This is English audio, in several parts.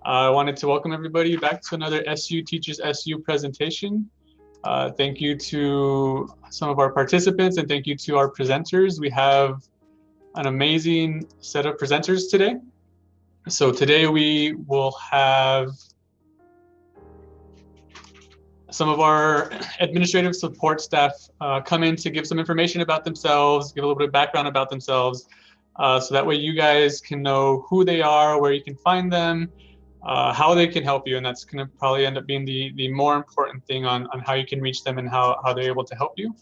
I wanted to welcome everybody back to another SU Teaches SU presentation. Thank you to some of our participants and thank you to our presenters. We have an amazing set of presenters today. So today we will have some of our administrative support staff come in to give some information about themselves, give a little bit of background about themselves, so that way you guys can know who they are, where you can find them, how they can help you, and that's going to probably end up being the more important thing on how you can reach them and how they're able to help you.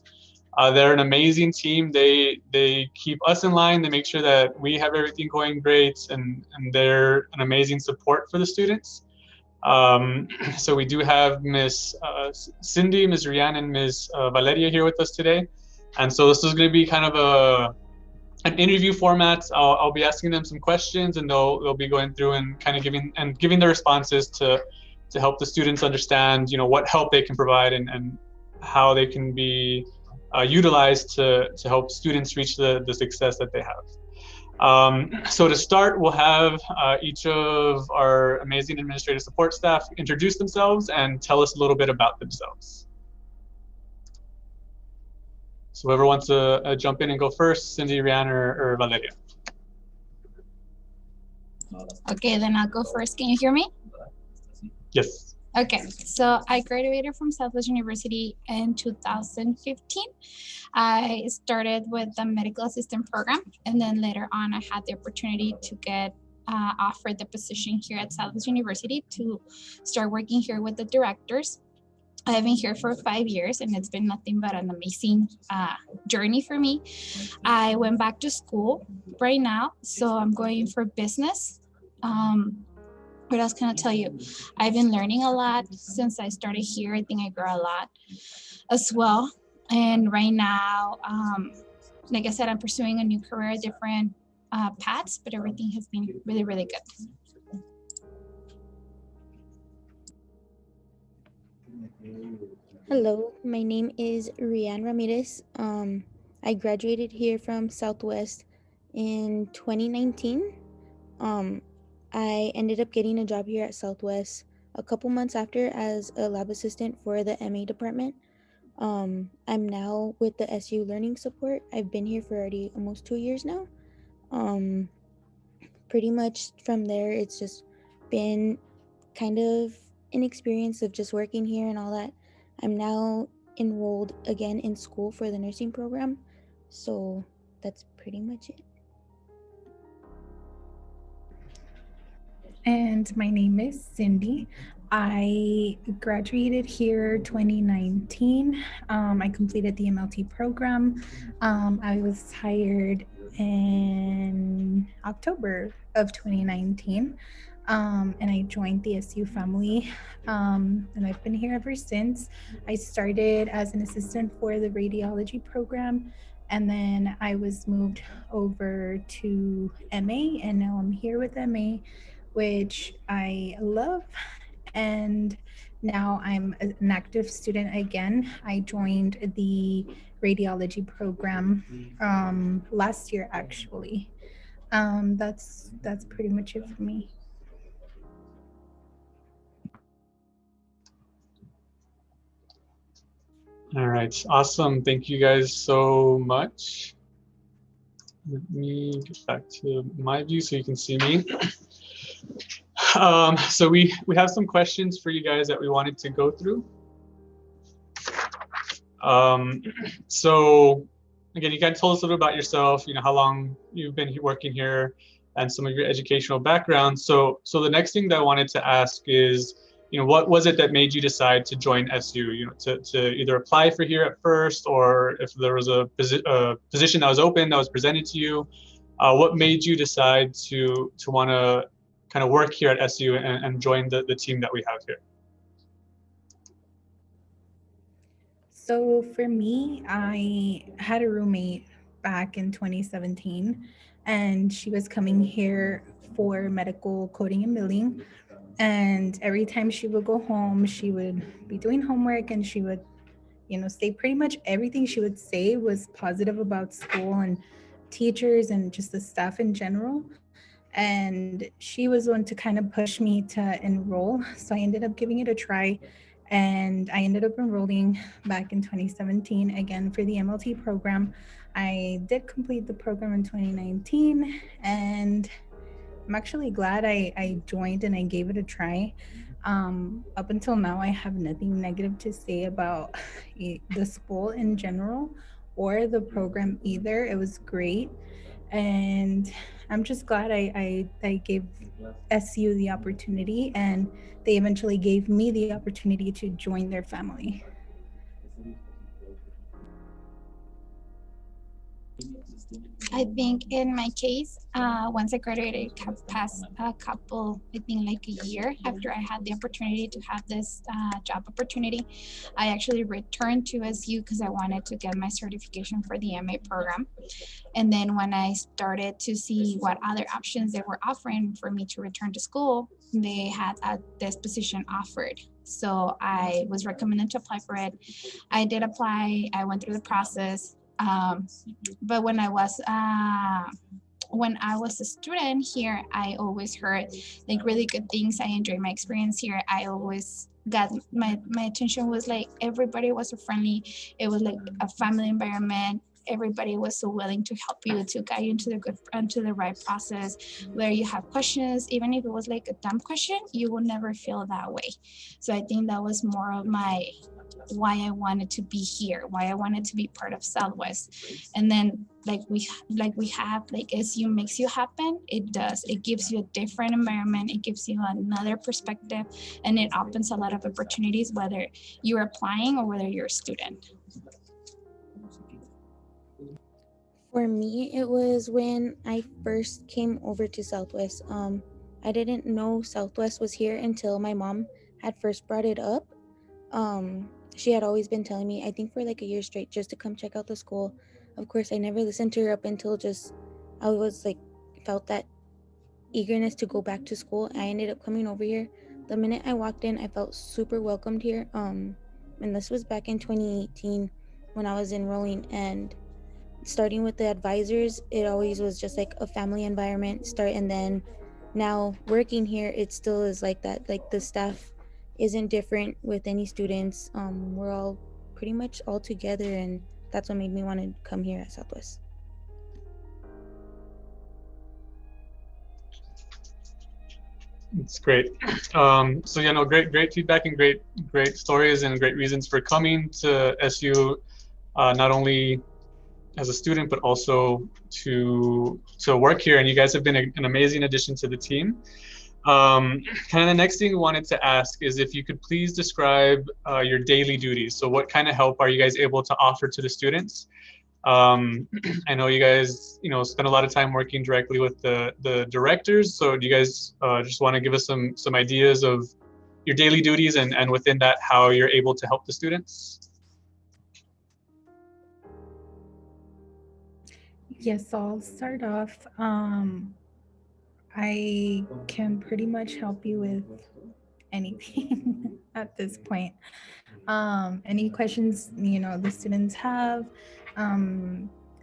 They're an amazing team. They keep us in line. They make sure that we have everything going great, and they're an amazing support for the students. So we do have Miss Cindy, Ms. Rihanna, and Ms. Valeria here with us today. And so this is going to be kind of an interview format. I'll be asking them some questions, and they'll be going through and kind of giving their responses to help the students understand, what help they can provide and how they can be utilized to help students reach the success that they have. So to start, we'll have each of our amazing administrative support staff introduce themselves and tell us a little bit about themselves. So whoever wants to jump in and go first, Cindy, Rihanna, or Valeria. Okay, then I'll go first. Can you hear me? Yes. Okay, so I graduated from Southwest University in 2015. I started with the medical assistant program, and then later on I had the opportunity to get offered the position here at Southwest University to start working here with the directors. I've been here for 5 years, and it's been nothing but an amazing journey for me. I went back to school right now, so I'm going for business. What else can I tell you? I've been learning a lot since I started here. I think I grew a lot as well. And right now, like I said, I'm pursuing a new career, different paths, but everything has been really, really good. Hello, my name is Rihanna Ramirez. I graduated here from Southwest in 2019. I ended up getting a job here at Southwest a couple months after as a lab assistant for the MA department. I'm now with the SU Learning Support. I've been here for already almost 2 years now. Pretty much from there, it's just been kind of an experience of just working here and all that. I'm now enrolled again in school for the nursing program. So that's pretty much it. And my name is Cindy. I graduated here 2019. I completed the MLT program. I was hired in October of 2019. And I joined the SU family, and I've been here ever since. I started as an assistant for the radiology program, and then I was moved over to MA, and now I'm here with MA, which I love. And now I'm an active student again. I joined the radiology program last year, actually. That's pretty much it for me. All right, awesome. Thank you guys so much. Let me get back to my view so you can see me. So we have some questions for you guys that we wanted to go through. So again, you guys told us a little about yourself, how long you've been working here and some of your educational background. So the next thing that I wanted to ask is, what was it that made you decide to join SU, to either apply for here at first, or if there was a position that was open that was presented to you, what made you decide to want to kind of work here at SU and join the team that we have here? So for me, I had a roommate back in 2017, and she was coming here for medical coding and billing. And every time she would go home, she would be doing homework, and she would, say pretty much everything she would say was positive about school and teachers and just the staff in general. and she was one to kind of push me to enroll. So I ended up giving it a try, and I ended up enrolling back in 2017 again for the MLT program. I did complete the program in 2019, and I'm actually glad I joined and I gave it a try. Up until now, I have nothing negative to say about the school in general or the program either. It was great. And I'm just glad I gave SU the opportunity, and they eventually gave me the opportunity to join their family. I think in my case, once I graduated, passed a couple, I think like a year after I had the opportunity to have this job opportunity, I actually returned to SU because I wanted to get my certification for the MA program. And then when I started to see what other options they were offering for me to return to school, they had this position offered. So I was recommended to apply for it. I did apply. I went through the process. But when I was a student here, I always heard like really good things. I enjoyed my experience here. I always got my attention was like everybody was so friendly. It was like a family environment. Everybody was so willing to help you, to guide you into the right process. Where you have questions, even if it was like a dumb question, you will never feel that way. So I think that was more of why I wanted to be here, why I wanted to be part of Southwest. And then like SU makes you happen, it does. It gives you a different environment, it gives you another perspective, and it opens a lot of opportunities, whether you're applying or whether you're a student. For me, it was when I first came over to Southwest. I didn't know Southwest was here until my mom had first brought it up. She had always been telling me, I think for like a year straight, just to come check out the school. Of course, I never listened to her up until I was like, felt that eagerness to go back to school. I ended up coming over here. The minute I walked in, I felt super welcomed here. And this was back in 2018 when I was enrolling, and starting with the advisors, it always was just like a family environment and then now working here, it still is like that. Like the staff isn't different with any students. We're all pretty much all together, and that's what made me want to come here at Southwest. It's great. So yeah, no, great feedback and great stories and great reasons for coming to SU, not only as a student but also to work here. And you guys have been an amazing addition to the team. Kind of the next thing we wanted to ask is if you could please describe your daily duties. So what kind of help are you guys able to offer to the students? I know you guys, spend a lot of time working directly with the directors. So do you guys just want to give us some ideas of your daily duties and within that, how you're able to help the students? Yes, I'll start off. I can pretty much help you with anything at this point. Any questions, the students have,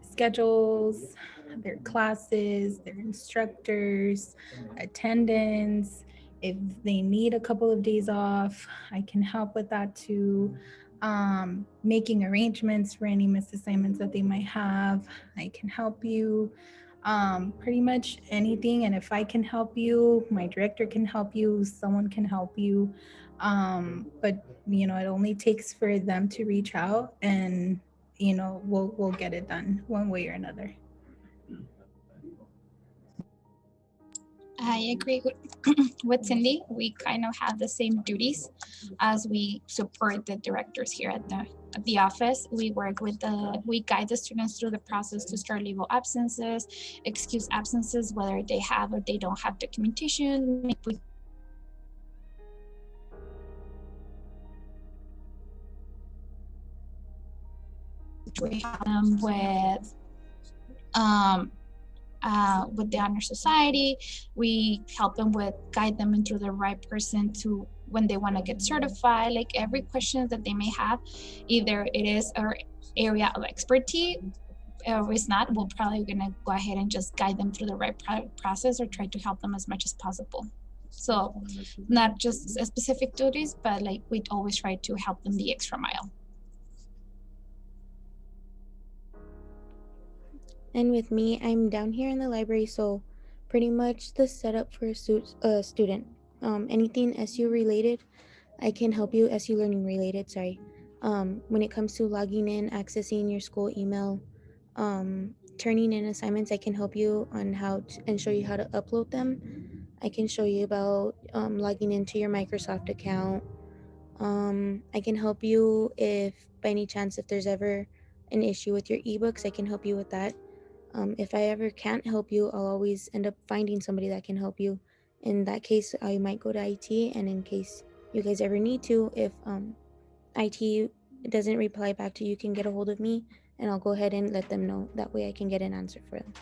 schedules, their classes, their instructors, attendance. If they need a couple of days off, I can help with that too. Making arrangements for any missed assignments that they might have, I can help you. Pretty much anything. And if I can help you, my director can help you, someone can help you. But it only takes for them to reach out, and we'll get it done one way or another. I agree with Cindy. We kind of have the same duties as we support the directors here at the office. We guide the students through the process to start leave of absences, excuse absences, whether they have or they don't have documentation. We help them with the honor society. We help them guide them into the right person to when they want to get certified, like every question that they may have, either it is our area of expertise If it's not, we're probably gonna go ahead and just guide them through the right process or try to help them as much as possible. So not just specific duties, but like we'd always try to help them the extra mile. And with me, I'm down here in the library, so pretty much the setup for a student. Anything SU related, I can help you. SU learning related, sorry. When it comes to logging in, accessing your school email, turning in assignments, I can help you on how to, and show you how to upload them. I can show you about logging into your Microsoft account. I can help you if by any chance if there's ever an issue with your ebooks, I can help you with that. If I ever can't help you, I'll always end up finding somebody that can help you. In that case, I might go to IT, and in case you guys ever need to, if IT doesn't reply back to you, you can get a hold of me, and I'll go ahead and let them know. That way I can get an answer for them.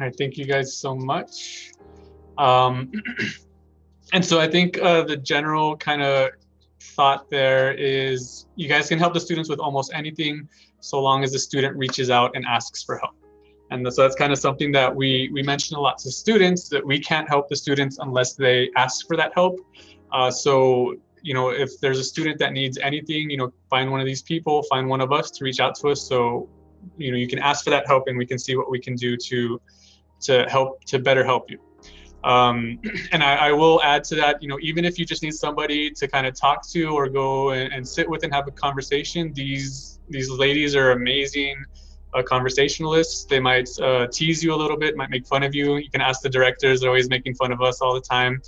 All right, thank you guys so much. And so I think the general kind of thought there is you guys can help the students with almost anything so long as the student reaches out and asks for help. And so that's kind of something that we mention a lot to students, that we can't help the students unless they ask for that help. So, if there's a student that needs anything, find one of these people, find one of us to reach out to us. So, you can ask for that help and we can see what we can do to help, to better help you. And I will add to that, even if you just need somebody to kind of talk to or go and sit with and have a conversation, these ladies are amazing conversationalists. They might tease you a little bit, might make fun of you. You can ask the directors; they're always making fun of us all the time.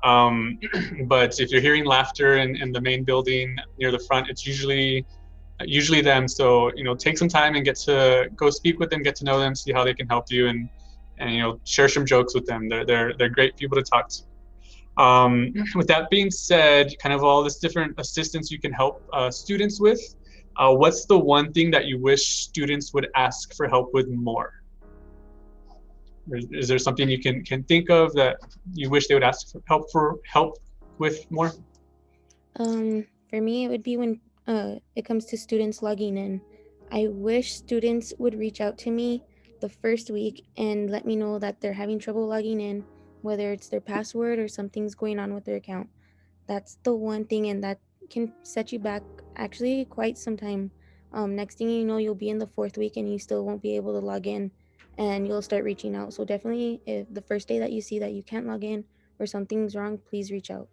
But if you're hearing laughter in the main building near the front, it's usually them. So take some time and get to go speak with them, get to know them, see how they can help you, and share some jokes with them. They're great people to talk to. With that being said, kind of all this different assistance you can help students with. What's the one thing that you wish students would ask for help with more? Is there something you can think of that you wish they would ask for help with more? For me, it would be when it comes to students logging in. I wish students would reach out to me the first week and let me know that they're having trouble logging in, whether it's their password or something's going on with their account. That's the one thing, and that can set you back actually quite some time. Next thing you know, you'll be in the fourth week and you still won't be able to log in, and you'll start reaching out. So definitely, if the first day that you see that you can't log in or something's wrong, please reach out.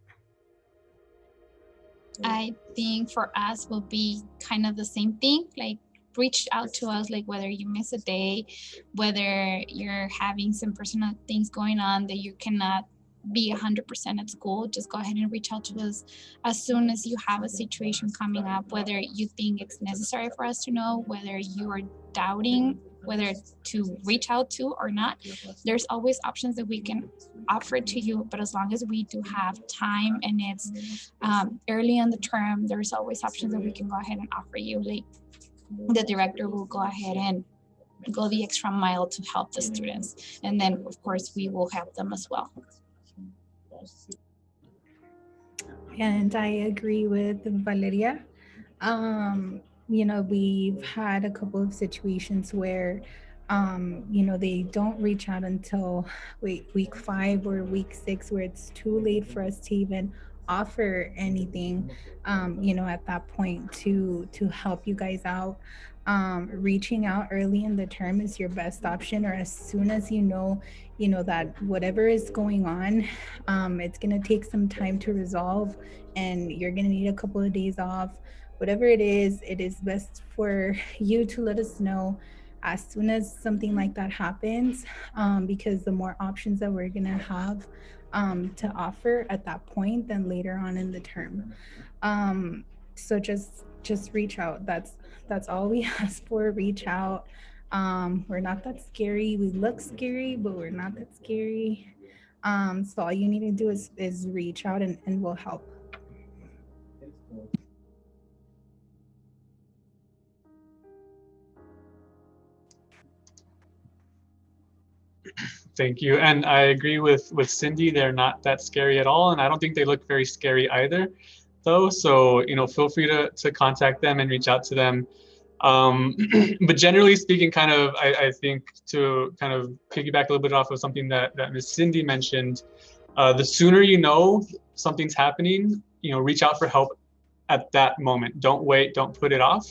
I think for us will be kind of the same thing, like reach out to us, like whether you miss a day, whether you're having some personal things going on that you cannot be 100% at school, just go ahead and reach out to us as soon as you have a situation coming up, whether you think it's necessary for us to know, whether you are doubting whether to reach out to or not. There's always options that we can offer to you, but as long as we do have time and it's early in the term, there's always options that we can go ahead and offer you. Like the director will go ahead and go the extra mile to help the students, and then of course we will help them as well. And I agree with Valeria. We've had a couple of situations where, they don't reach out until week 5 or week 6, where it's too late for us to even offer anything, at that point to help you guys out. Reaching out early in the term is your best option, or as soon as that whatever is going on, it's going to take some time to resolve, and you're going to need a couple of days off. Whatever it is best for you to let us know as soon as something like that happens, because the more options that we're going to have to offer at that point than later on in the term. So just reach out. That's all we ask for. Reach out. We're not that scary. We look scary, but we're not that scary. So all you need to do is reach out, and we'll help. Thank you. And I agree with Cindy. They're not that scary at all. And I don't think they look very scary either, though. So, feel free to contact them and reach out to them. But generally speaking, I think to kind of piggyback a little bit off of something that Ms. Cindy mentioned, the sooner you know something's happening, reach out for help at that moment. Don't wait, don't put it off.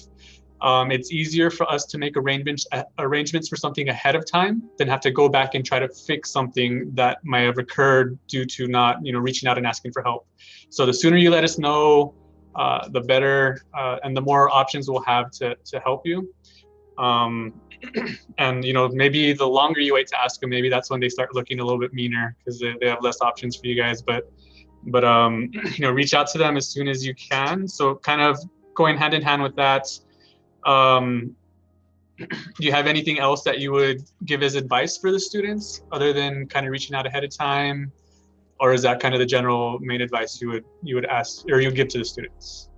It's easier for us to make arrangements for something ahead of time than have to go back and try to fix something that might have occurred due to not, reaching out and asking for help. So the sooner you let us know, the better, and the more options we'll have to help you. And maybe the longer you wait to ask them, maybe that's when they start looking a little bit meaner because they have less options for you guys. But reach out to them as soon as you can. So kind of going hand in hand with that. Do you have anything else that you would give as advice for the students other than kind of reaching out ahead of time? Or is that kind of the general main advice you would ask or you give to the students?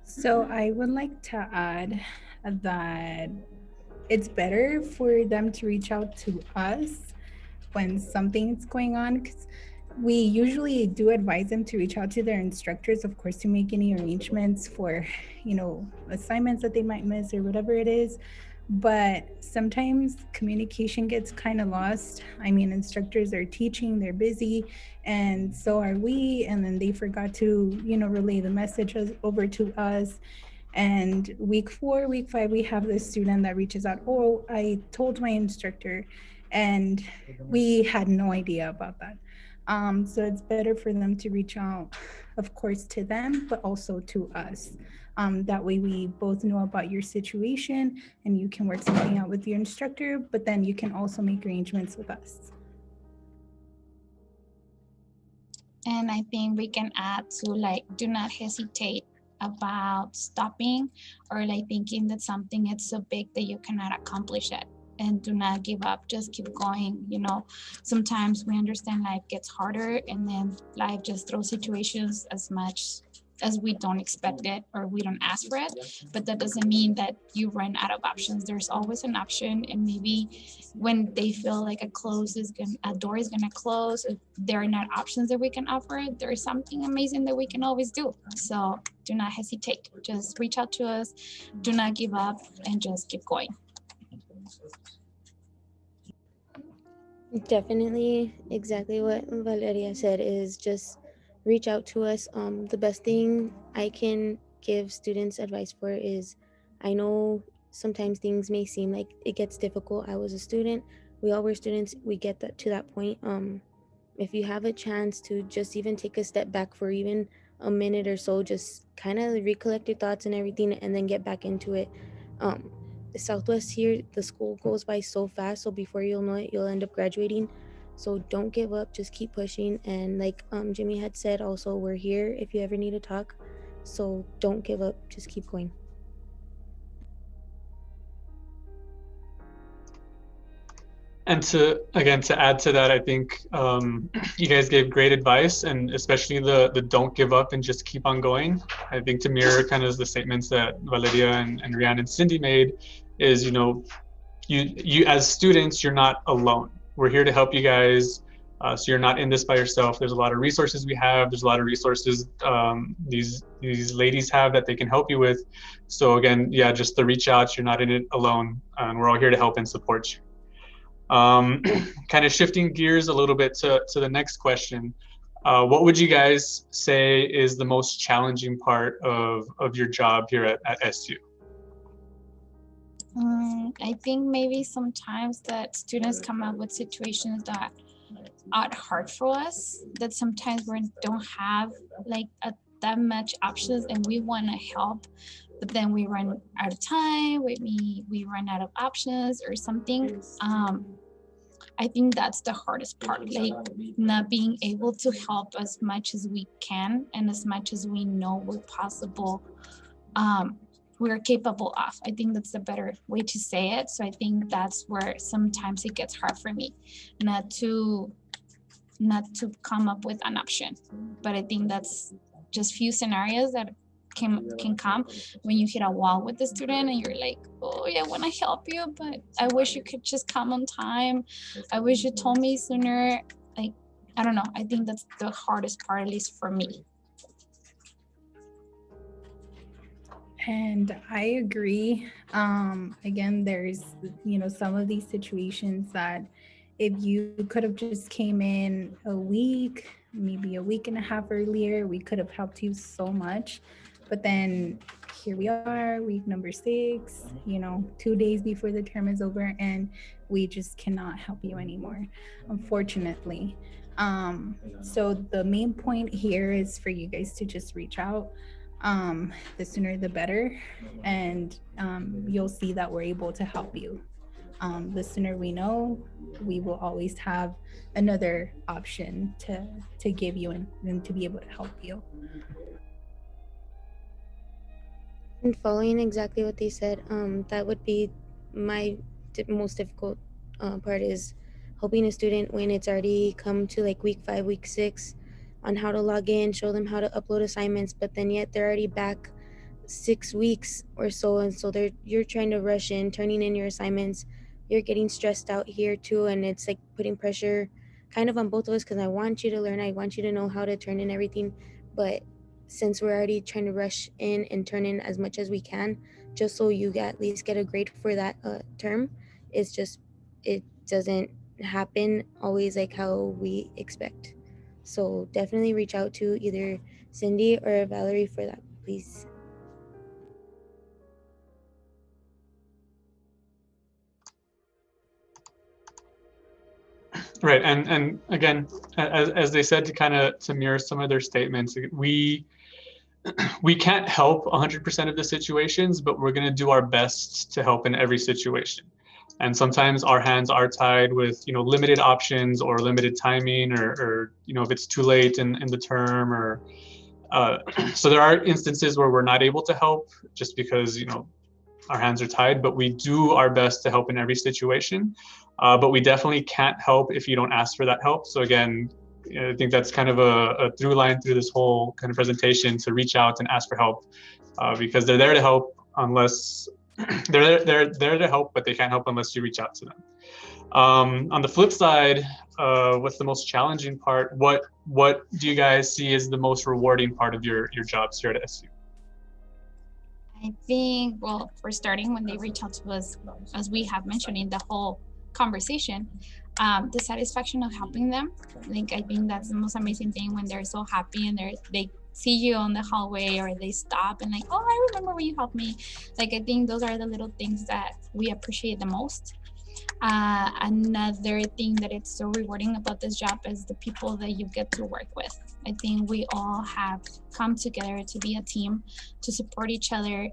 So I would like to add that it's better for them to reach out to us when something's going on, because we usually do advise them to reach out to their instructors, of course, to make any arrangements for, assignments that they might miss or whatever it is. But sometimes communication gets kind of lost. I mean, instructors are teaching, they're busy, and so are we. And then they forgot to, relay the message over to us. And week 4, week 5, we have this student that reaches out, oh, I told my instructor, and we had no idea about that. So it's better for them to reach out, of course, to them, but also to us. That way we both know about your situation and you can work something out with your instructor, but then you can also make arrangements with us. And I think we can add to do not hesitate about stopping or thinking that something is so big that you cannot accomplish it. And do not give up, just keep going. Sometimes we understand life gets harder and then life just throws situations as much as we don't expect it or we don't ask for it, but that doesn't mean that you run out of options. There's always an option, and maybe when they feel like a door is gonna close, if there are not options that we can offer, there is something amazing that we can always do. So do not hesitate, just reach out to us, do not give up, and just keep going. Definitely exactly what Valeria said is just reach out to us. The best thing I can give students advice for is, I know sometimes things may seem like it gets difficult. I was a student. We all were students. We get to that point. If you have a chance to just even take a step back for even a minute or so, just kind of recollect your thoughts and everything and then get back into it. Southwest here, the school goes by so fast, so before you'll know it, you'll end up graduating. So don't give up, just keep pushing. And like Jimmy had said, also, we're here if you ever need to talk. So don't give up, just keep going. And to add to that, I think you guys gave great advice, and especially the don't give up and just keep on going. I think to mirror kind of the statements that Valeria and Rihanna and Cindy made is, you as students, you're not alone. We're here to help you guys. So you're not in this by yourself. There's a lot of resources we have. There's a lot of resources these ladies have that they can help you with. So again, yeah, just to reach out. You're not in it alone, and we're all here to help and support you. Kind of shifting gears a little bit to the next question. What would you guys say is the most challenging part of your job here at SU? I think maybe sometimes that students come up with situations that are hard for us, that sometimes we don't have that much options and we want to help, but then we run out of time, we run out of options or something. I think that's the hardest part, not being able to help as much as we can and as much as we know we're possible, we're capable of. I think that's the better way to say it. So I think that's where sometimes it gets hard for me, not to come up with an option. But I think that's just few scenarios that can come when you hit a wall with the student and you're like, oh yeah, I want to help you, but I wish you could just come on time. I wish you told me sooner. Like, I don't know. I think that's the hardest part, at least for me. And I agree. Again, there's, some of these situations that if you could have just came in a week, maybe a week and a half earlier, we could have helped you so much. But then here we are, week number 6, 2 days before the term is over, and we just cannot help you anymore, unfortunately. So the main point here is for you guys to just reach out. The sooner the better, and you'll see that we're able to help you. The sooner we know, we will always have another option to give you and to be able to help you. And following exactly what they said, that would be my most difficult part, is helping a student when it's already come to like week 5, week 6, on how to log in, show them how to upload assignments, but then yet they're already back 6 weeks or so, and so you're trying to rush in, turning in your assignments. You're getting stressed out here too, and it's like putting pressure kind of on both of us, because I want you to learn, I want you to know how to turn in everything, but since we're already trying to rush in and turn in as much as we can just so you at least get a grade for that term, it doesn't happen always like how we expect. So definitely reach out to either Cindy or Valerie for that, please. Right, and again, as they said, to mirror some of their statements, we can't help 100% of the situations, but we're going to do our best to help in every situation. And sometimes our hands are tied with limited options or limited timing, or if it's too late in the term, or so there are instances where we're not able to help just because our hands are tied, but we do our best to help in every situation. But we definitely can't help if you don't ask for that help. So again, I think that's kind of a through line through this whole kind of presentation, to reach out and ask for help, because they're there to help unless they're there to help, but they can't help unless you reach out to them. On the flip side, what's the most challenging part? What do you guys see as the most rewarding part of your jobs here at SU? I think, well, for starting, when they reach out to us, as we have mentioned in the whole conversation, the satisfaction of helping them. Like, I think that's the most amazing thing, when they're so happy and they see you on the hallway, or they stop and like, oh, I remember when you helped me. Like, I think those are the little things that we appreciate the most. Another thing that it's so rewarding about this job is the people that you get to work with. I think we all have come together to be a team, to support each other.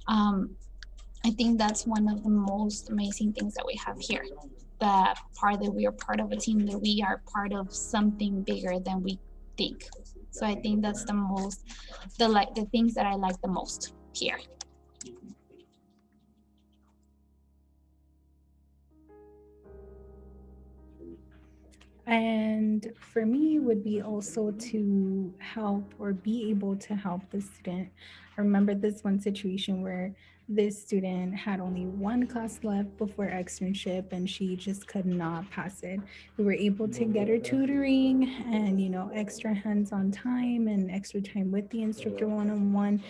I think that's one of the most amazing things that we have here. The part that we are part of a team, that we are part of something bigger than we think. So I think that's the things that I like the most here. And for me, would be also to help or be able to help the student. I remember this one situation where this student had only one class left before externship, and she just could not pass it. We were able to get her tutoring and, extra hands-on time and extra time with the instructor one-on-one.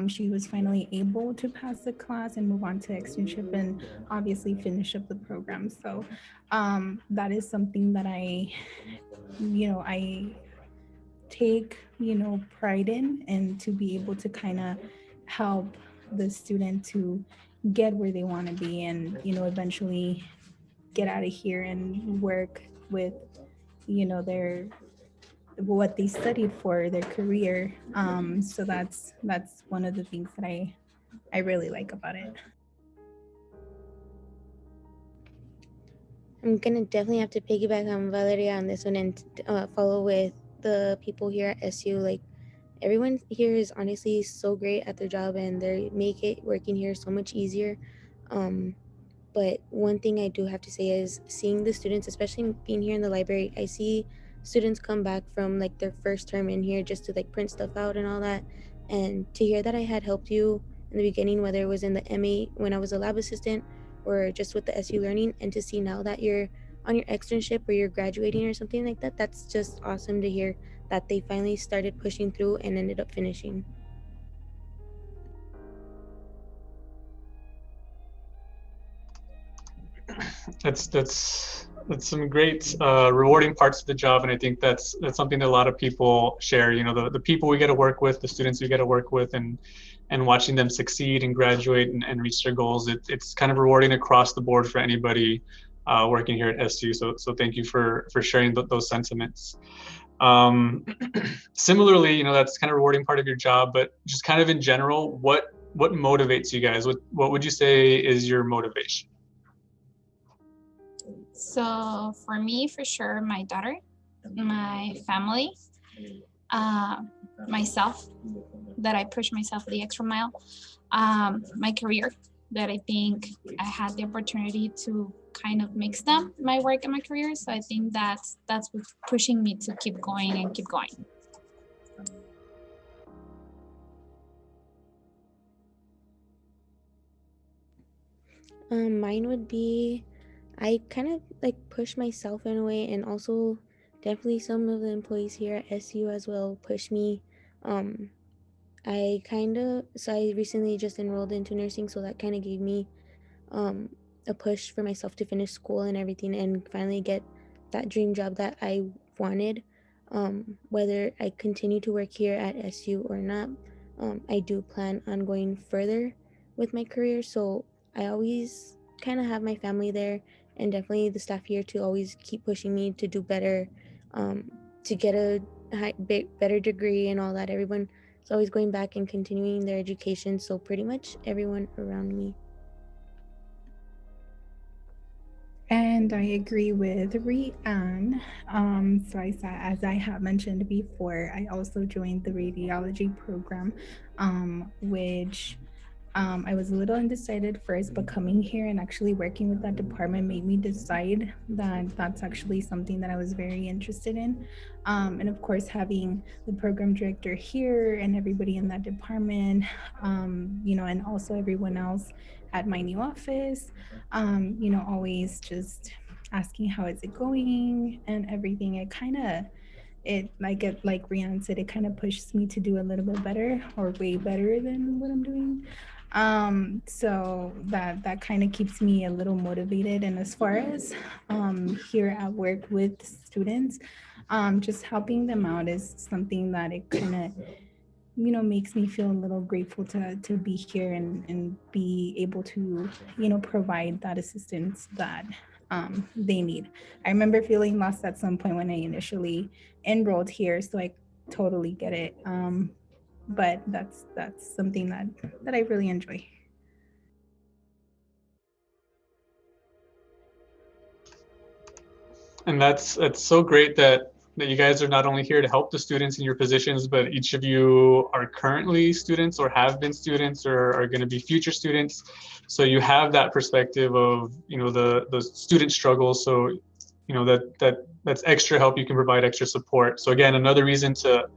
She was finally able to pass the class and move on to externship and obviously finish up the program. So that is something that I take, pride in, and to be able to kind of help the student to get where they want to be, and, eventually get out of here and work with, their what they studied for their career. So that's one of the things that I really like about it. I'm gonna definitely have to piggyback on Valeria on this one, and follow with the people here at SU. Like, everyone here is honestly so great at their job, and they make it working here so much easier. But one thing I do have to say is seeing the students, especially being here in the library, I see students come back from like their first term in here just to like print stuff out and all that. And to hear that I had helped you in the beginning, whether it was in the MA when I was a lab assistant or just with the SU learning, and to see now that you're on your externship or you're graduating or something like that, that's just awesome to hear that they finally started pushing through and ended up finishing. That's some great rewarding parts of the job, and I think that's something that a lot of people share. You know, the people we get to work with, the students we get to work with, and watching them succeed and graduate and reach their goals. It's kind of rewarding across the board for anybody working here at SU. So thank you for sharing those sentiments. Similarly, you know, that's kind of rewarding part of your job, but just kind of in general, what motivates you guys? What would you say is your motivation? So for me, for sure, my daughter, my family, uh, myself, that I push myself the extra mile, my career, that I think I had the opportunity to kind of mix them, my work and my career. So I think that's what's pushing me to keep going and keep going. Mine would be, I kind of like push myself in a way, and also definitely some of the employees here at SU as well push me. Um, I recently just enrolled into nursing, so that kind of gave me um, a push for myself to finish school and everything and finally get that dream job that I wanted. Whether I continue to work here at SU or not, I do plan on going further with my career. So I always kind of have my family there, and definitely the staff here to always keep pushing me to do better, to get a better degree and all that. Everyone is always going back and continuing their education. So pretty much everyone around me. And I agree with Rianne. As I have mentioned before, I also joined the radiology program, which I was a little undecided first, but coming here and actually working with that department made me decide that that's actually something that I was very interested in. And of course, having the program director here and everybody in that department, and also everyone else at my new office, always just asking how is it going and everything. Like Rianne said, it kind of pushes me to do a little bit better or way better than what I'm doing. So that kind of keeps me a little motivated. And as far as here at work with students, just helping them out is something that it kind of makes me feel a little grateful to be here and be able to provide that assistance that they need. I remember feeling lost at some point when I initially enrolled here, so I totally get it. But that's something that I really enjoy. And that's so great that you guys are not only here to help the students in your positions, but each of you are currently students or have been students or are going to be future students. So you have that perspective of, you know, the student struggles. So, you know, that's extra help. You can provide extra support. So again, another reason to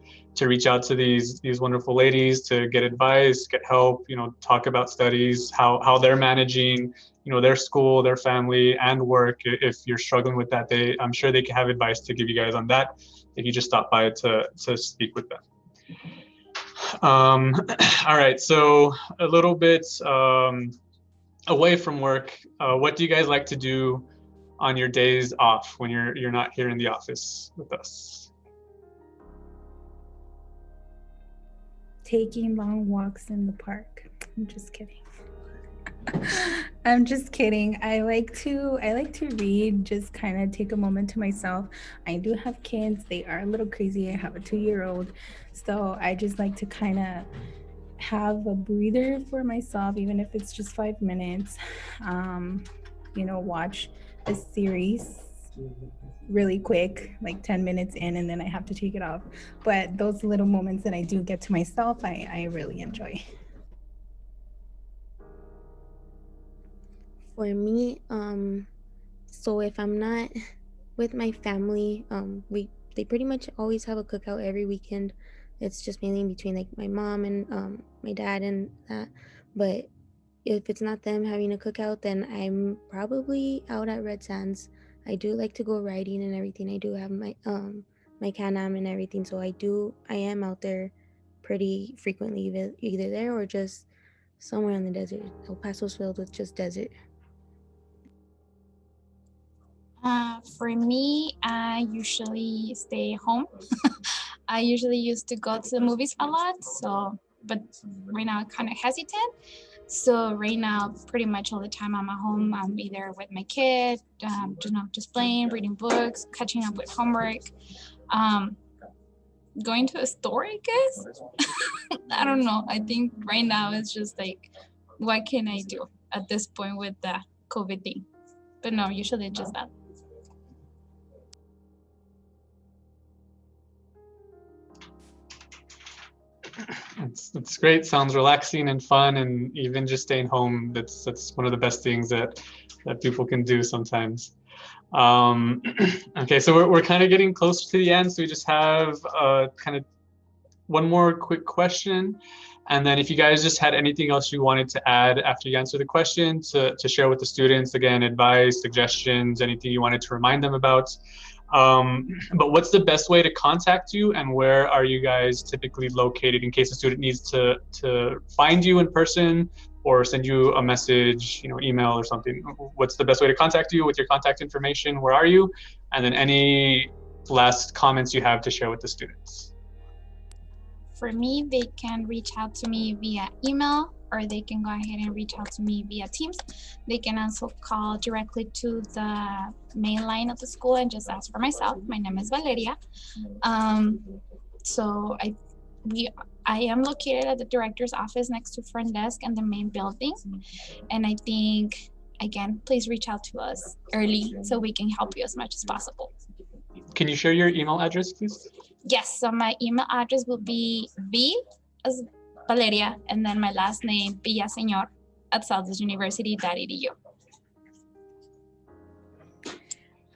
reach out to these wonderful ladies to get advice, get help, you know, talk about studies, how they're managing, you know, their school, their family, and work. If you're struggling with that, I'm sure they can have advice to give you guys on that if you just stop by to speak with them. All right, so a little bit away from work, what do you guys like to do on your days off when you're not here in the office with us? Taking long walks in the park. I'm just kidding. I'm just kidding. I like to read, just kind of take a moment to myself. I do have kids. They are a little crazy. I have a 2-year-old. So I just like to kind of have a breather for myself, even if it's just 5 minutes. Watch a series really quick, like 10 minutes in, and then I have to take it off. But those little moments that I do get to myself, I really enjoy. For me, so if I'm not with my family, they pretty much always have a cookout every weekend, It's just mainly between like my mom and my dad and that. But if it's not them having a cookout, then I'm probably out at Red Sands. I do like to go riding and everything. I do have my Can-Am and everything, so I am out there pretty frequently, either there or just somewhere in the desert. El Paso's filled with just desert. For me, I usually stay home. I usually used to go to the movies a lot, so but right now I'm kind of hesitant. So right now, pretty much all the time I'm at home. I'm either with my kid, just playing, reading books, catching up with homework, um, going to a store, I guess. I don't know. I think right now it's just like, what can I do at this point with the COVID thing? But no, usually it's just that. It's great. Sounds relaxing and fun, and even just staying home. That's one of the best things that people can do sometimes. Okay, so we're kind of getting close to the end, so we just have kind of one more quick question, and then if you guys just had anything else you wanted to add after you answer the question to share with the students, again, advice, suggestions, anything you wanted to remind them about. But what's the best way to contact you, and where are you guys typically located in case a student needs to find you in person or send you a message, email or something? What's the best way to contact you with your contact information? Where are you? And then any last comments you have to share with the students. For me, they can reach out to me via email, or they can go ahead and reach out to me via Teams. They can also call directly to the main line of the school and just ask for myself. My name is Valeria. So I am located at the director's office next to front desk and the main building. And I think, again, please reach out to us early so we can help you as much as possible. Can you share your email address, please? Yes, so my email address will be V as Valeria, and then my last name, Villaseñor, at southwestuniversity.edu.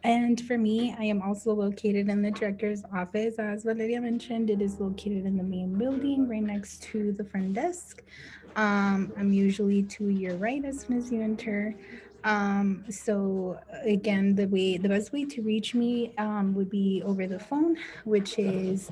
And for me, I am also located in the director's office. As Valeria mentioned, it is located in the main building right next to the front desk. I'm usually to your right as soon as you enter. So again, the best way to reach me would be over the phone, which is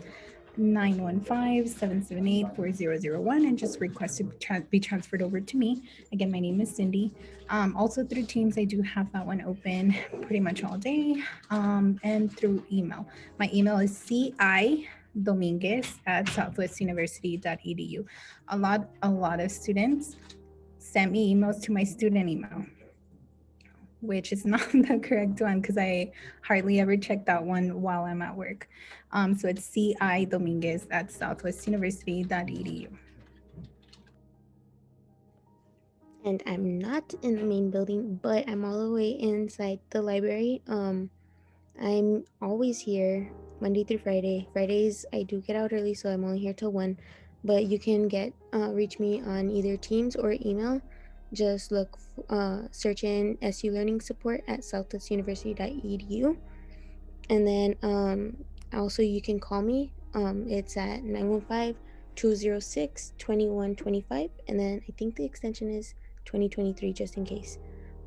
915-778-4001, and just request to be transferred over to me. Again, my name is Cindy. Also through Teams, I do have that one open pretty much all day, and through email. My email is cidominguez@southwestuniversity.edu. A lot of students sent me emails to my student email, which is not the correct one because I hardly ever check that one while I'm at work. So it's cidominguez@southwestuniversity.edu. And I'm not in the main building, but I'm all the way inside the library. I'm always here Monday through Friday. Fridays I do get out early, so I'm only here till 1. But you can reach me on either Teams or email. Just search in SU Learning Support at southwestuniversity.edu. And then also you can call me. It's at 915-206-2125. And then I think the extension is 2023 just in case.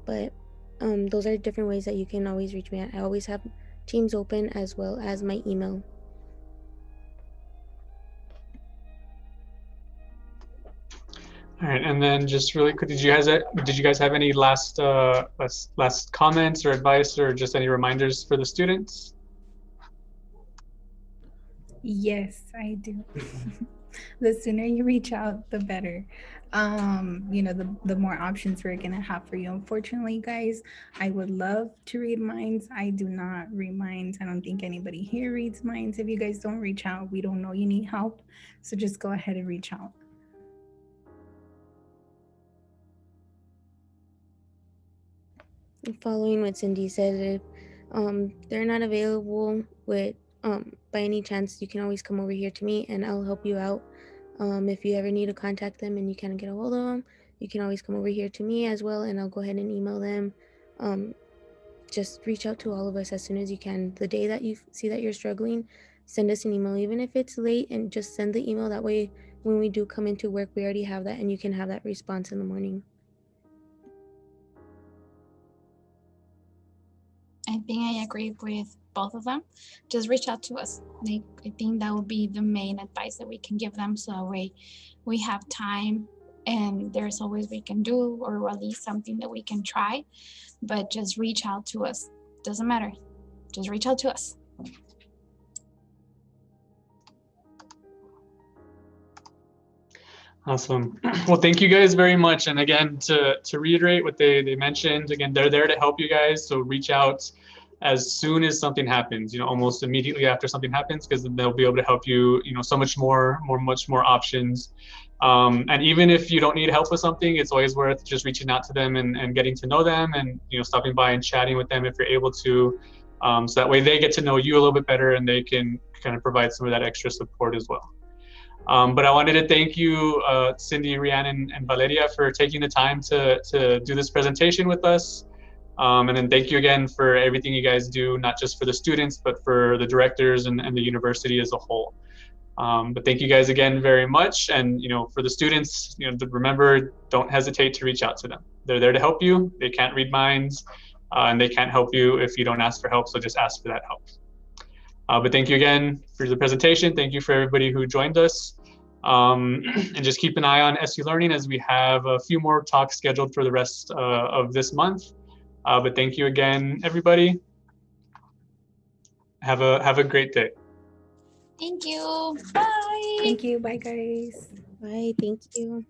But those are different ways that you can always reach me at. I always have Teams open as well as my email. All right, and then just really quick, did you guys have any last comments or advice or just any reminders for the students? Yes, I do. The sooner you reach out, the better. The more options we're gonna have for you. Unfortunately, guys, I would love to read minds. I do not read minds. I don't think anybody here reads minds. If you guys don't reach out, we don't know you need help. So just go ahead and reach out. Following what Cindy said, if they're not available by any chance, you can always come over here to me and I'll help you out. If you ever need to contact them and you can't get a hold of them, you can always come over here to me as well, and I'll go ahead and email them. Just reach out to all of us as soon as you can. The day that you see that you're struggling, send us an email, even if it's late, and just send the email. That way, when we do come into work, we already have that and you can have that response in the morning. I think I agree with both of them. Just reach out to us. Like, I think that would be the main advice that we can give them. So that way we have time and there's always we can do, or at least something that we can try. But just reach out to us. Doesn't matter. Just reach out to us. Awesome. Well, thank you guys very much. And again, to reiterate what they mentioned, again, they're there to help you guys. So reach out as soon as something happens, almost immediately after something happens, because they'll be able to help you, so much more options. And even if you don't need help with something, it's always worth just reaching out to them and getting to know them and, stopping by and chatting with them if you're able to. So that way they get to know you a little bit better and they can kind of provide some of that extra support as well. But I wanted to thank you, Cindy, Rihanna, and Valeria, for taking the time to do this presentation with us. And then thank you again for everything you guys do, not just for the students, but for the directors and the university as a whole. But thank you guys again very much. And for the students, remember, don't hesitate to reach out to them. They're there to help you. They can't read minds, and they can't help you if you don't ask for help. So just ask for that help. But thank you again for the presentation. Thank you for everybody who joined us. And just keep an eye on SU Learning as we have a few more talks scheduled for the rest of this month. But thank you again, everybody. Have a great day. Thank you. Bye. Thank you. Bye, guys. Bye. Thank you.